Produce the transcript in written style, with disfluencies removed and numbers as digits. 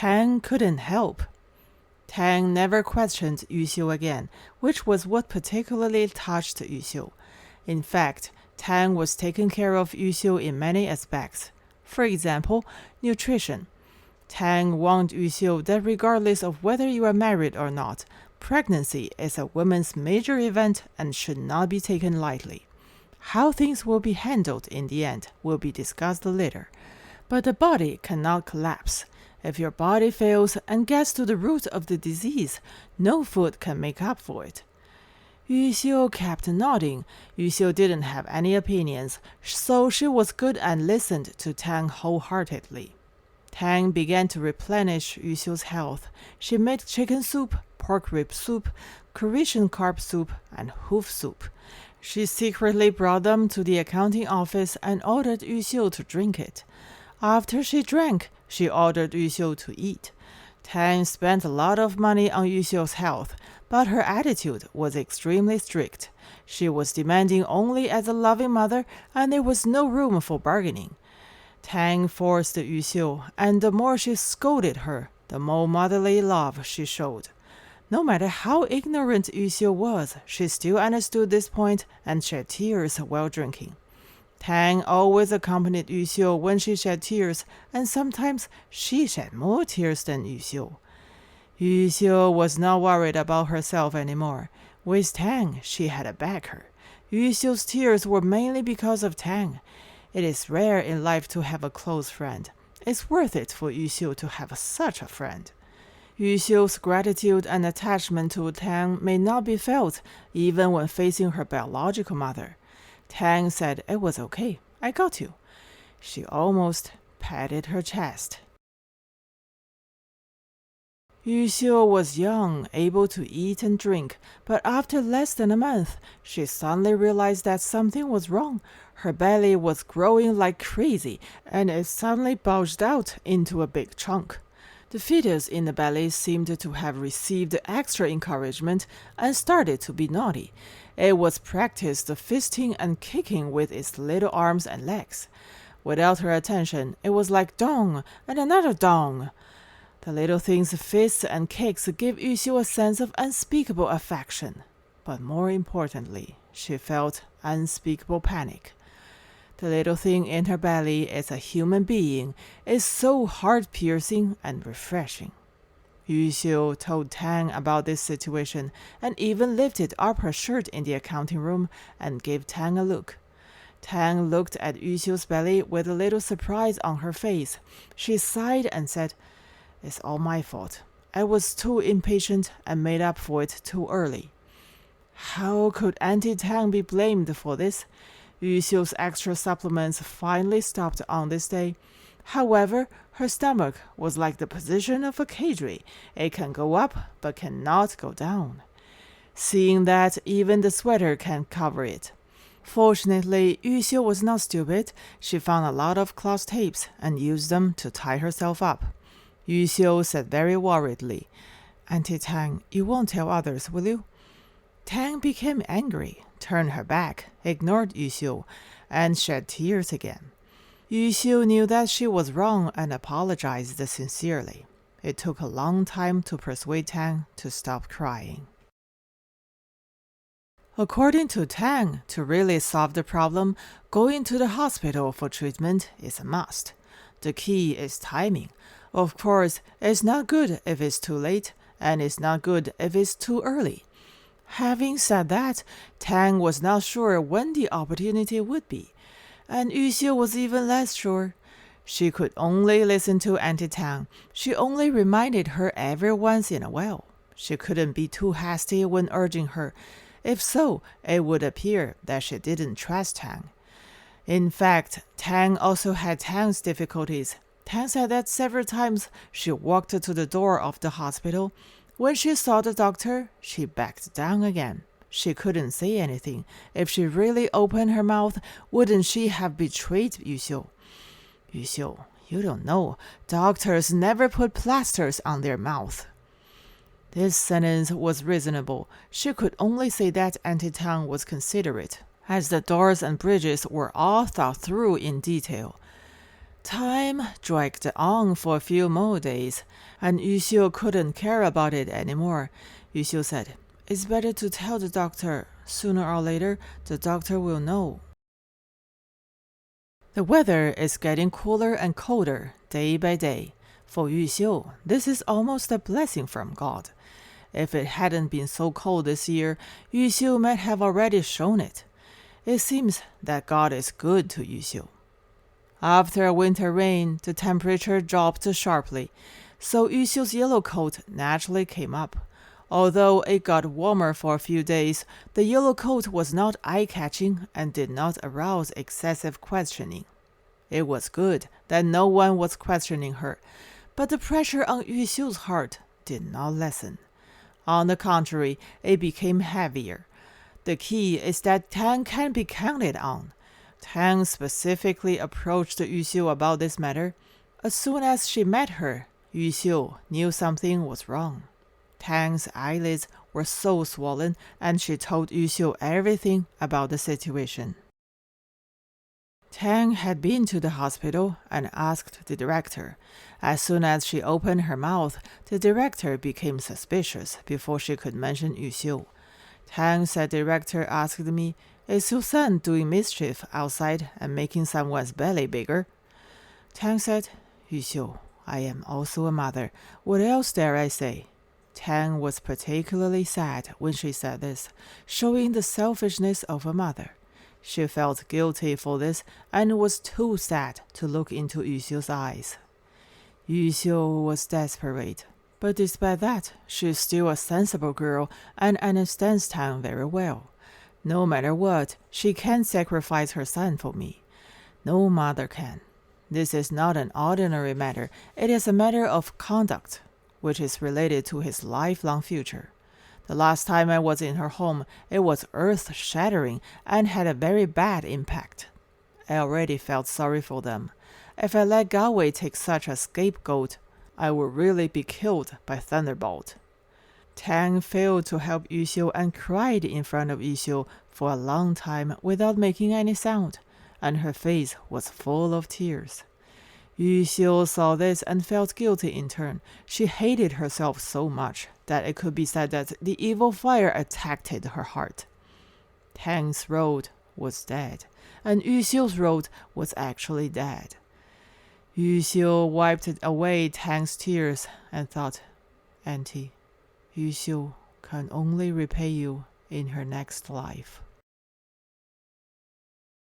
Tang couldn't help. Tang never questioned Yuxiu again, which was what particularly touched Yuxiu. In fact, Tang was taking care of Yuxiu in many aspects. For example, nutrition. Tang warned Yuxiu that regardless of whether you are married or not, pregnancy is a woman's major event and should not be taken lightly. How things will be handled in the end will be discussed later. But the body cannot collapse. If your body fails and gets to the root of the disease, no food can make up for it. Yuxiu kept nodding. Yuxiu didn't have any opinions, so she was good and listened to Tang wholeheartedly. Tang began to replenish Yuxiu's health. She made chicken soup, pork rib soup, Croatian carp soup, and hoof soup. She secretly brought them to the accounting office and ordered Yuxiu to drink it. After she drank, she ordered Yuxiu to eat. Tang spent a lot of money on Yuxiu's health, but her attitude was extremely strict. She was demanding only as a loving mother, and there was no room for bargaining. Tang forced Yuxiu, and the more she scolded her, the more motherly love she showed. No matter how ignorant Yuxiu was, she still understood this point and shed tears while drinking. Tang always accompanied Yuxiu when she shed tears, and sometimes she shed more tears than Yuxiu. Yuxiu was not worried about herself anymore. With Tang, she had a backer. Yuxiu's tears were mainly because of Tang. It is rare in life to have a close friend. It's worth it for Yuxiu to have such a friend. Yuxiu's gratitude and attachment to Tang may not be felt even when facing her biological mother. Tang said it was okay. I got you. She almost patted her chest. Yuxiu was young, able to eat and drink, but after less than a month, she suddenly realized that something was wrong. Her belly was growing like crazy, and it suddenly bulged out into a big chunk. The fetus in the belly seemed to have received extra encouragement and started to be naughty. It was practiced fisting and kicking with its little arms and legs. Without her attention, it was like dong and another dong. The little thing's fists and kicks gave Yuxiu a sense of unspeakable affection. But more importantly, she felt unspeakable panic. The little thing in her belly is a human being. It's so heart-piercing and refreshing. Yuxiu told Tang about this situation and even lifted up her shirt in the accounting room and gave Tang a look. Tang looked at Yuxiu's belly with a little surprise on her face. She sighed and said, "It's all my fault. I was too impatient and made up for it too early." How could Auntie Tang be blamed for this? Yuxiu's extra supplements finally stopped on this day. However, her stomach was like the position of a cadre. It can go up, but cannot go down. Seeing that, even the sweater can't cover it. Fortunately, Yuxiu was not stupid. She found a lot of cloth tapes and used them to tie herself up. Yuxiu said very worriedly, "Auntie Tang, you won't tell others, will you?" Tang became angry, turned her back, ignored Yuxiu, and shed tears again. Yuxiu knew that she was wrong and apologized sincerely. It took a long time to persuade Tang to stop crying. According to Tang, to really solve the problem, going to the hospital for treatment is a must. The key is timing. Of course, it's not good if it's too late, and it's not good if it's too early. Having said that, Tang was not sure when the opportunity would be, and Yuxiu was even less sure. She could only listen to Auntie Tang. She only reminded her every once in a while. She couldn't be too hasty when urging her. If so, it would appear that she didn't trust Tang. In fact, Tang also had Tang's difficulties. Tang said that several times she walked to the door of the hospital. When she saw the doctor, she backed down again. She couldn't say anything. If she really opened her mouth, wouldn't she have betrayed Yuxiu? "Yuxiu, you don't know. Doctors never put plasters on their mouth." This sentence was reasonable. She could only say that Auntie Tang was considerate, as the doors and bridges were all thought through in detail. Time dragged on for a few more days, and Yuxiu couldn't care about it anymore. Yuxiu said, "It's better to tell the doctor. Sooner or later, the doctor will know." The weather is getting cooler and colder day by day. For Yuxiu, this is almost a blessing from God. If it hadn't been so cold this year, Yuxiu might have already shown it. It seems that God is good to Yuxiu. After a winter rain, the temperature dropped sharply, so Yuxiu's yellow coat naturally came up. Although it got warmer for a few days, the yellow coat was not eye-catching and did not arouse excessive questioning. It was good that no one was questioning her, but the pressure on Yuxiu's heart did not lessen. On the contrary, it became heavier. The key is that Tang can be counted on. Tang specifically approached Yuxiu about this matter. As soon as she met her, Yuxiu knew something was wrong. Tang's eyelids were so swollen, and she told Yuxiu everything about the situation. Tang had been to the hospital and asked the director. As soon as she opened her mouth, the director became suspicious before she could mention Yuxiu. Tang said, "The director asked me, is your son doing mischief outside and making someone's belly bigger?" Tang said, "Yuxiu, I am also a mother. What else dare I say?" Tang was particularly sad when she said this, showing the selfishness of a mother. She felt guilty for this and was too sad to look into Yuxiu's eyes. Yuxiu was desperate, but despite that, she is still a sensible girl and understands Tang very well. No matter what, she can sacrifice her son for me. No mother can. This is not an ordinary matter. It is a matter of conduct, which is related to his lifelong future. The last time I was in her home, it was earth-shattering and had a very bad impact. I already felt sorry for them. If I let Gawei take such a scapegoat, I would really be killed by thunderbolt. Tang failed to help Yuxiu and cried in front of Yuxiu for a long time without making any sound, and her face was full of tears. Yuxiu saw this and felt guilty in turn. She hated herself so much that it could be said that the evil fire attacked her heart. Tang's road was dead, and Yuxiu's road was actually dead. Yuxiu wiped away Tang's tears and thought, "Auntie, Yuxiu can only repay you in her next life."